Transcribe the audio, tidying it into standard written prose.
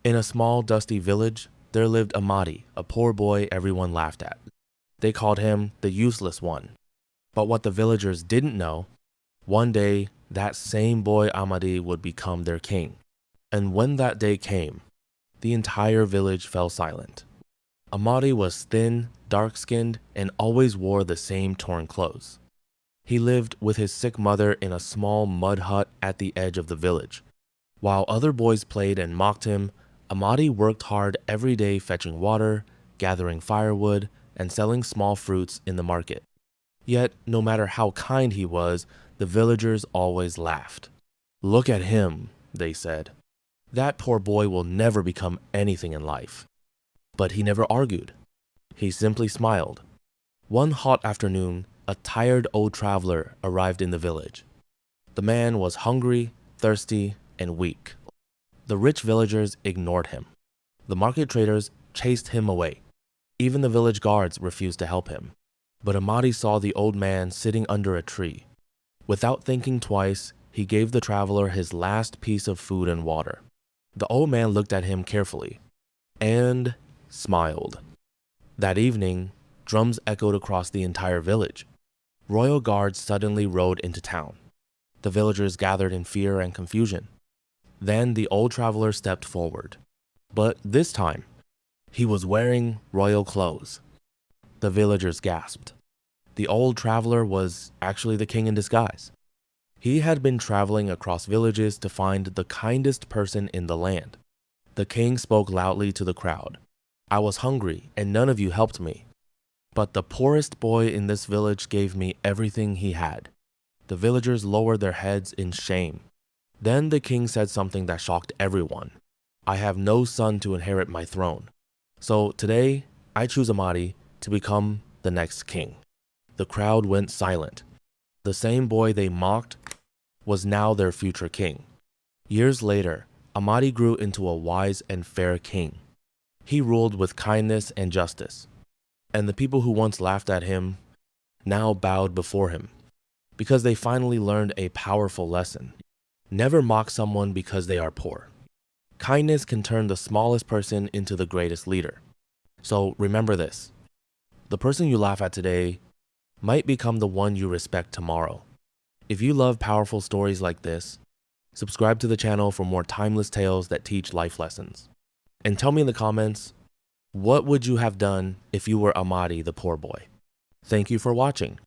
In a small, dusty village, there lived Amadi, a poor boy everyone laughed at. They called him the useless one. But what the villagers didn't know, one day that same boy Amadi would become their king. And when that day came, the entire village fell silent. Amadi was thin, dark-skinned, and always wore the same torn clothes. He lived with his sick mother in a small mud hut at the edge of the village. While other boys played and mocked him, Amadi worked hard every day fetching water, gathering firewood, and selling small fruits in the market. Yet, no matter how kind he was, the villagers always laughed. "Look at him," they said. "That poor boy will never become anything in life." But he never argued. He simply smiled. One hot afternoon, a tired old traveler arrived in the village. The man was hungry, thirsty, and weak. The rich villagers ignored him. The market traders chased him away. Even the village guards refused to help him. But Amadi saw the old man sitting under a tree. Without thinking twice, he gave the traveler his last piece of food and water. The old man looked at him carefully and smiled. That evening, drums echoed across the entire village. Royal guards suddenly rode into town. The villagers gathered in fear and confusion. Then the old traveler stepped forward. But this time, he was wearing royal clothes. The villagers gasped. The old traveler was actually the king in disguise. He had been traveling across villages to find the kindest person in the land. The king spoke loudly to the crowd. "I was hungry, and none of you helped me. But the poorest boy in this village gave me everything he had." The villagers lowered their heads in shame. Then the king said something that shocked everyone. "I have no son to inherit my throne. So today, I choose Amadi to become the next king." The crowd went silent. The same boy they mocked was now their future king. Years later, Amadi grew into a wise and fair king. He ruled with kindness and justice. And the people who once laughed at him now bowed before him, because they finally learned a powerful lesson. Never mock someone because they are poor. Kindness can turn the smallest person into the greatest leader. So remember this. The person you laugh at today might become the one you respect tomorrow. If you love powerful stories like this, subscribe to the channel for more timeless tales that teach life lessons. And tell me in the comments, what would you have done if you were Amadi the poor boy? Thank you for watching.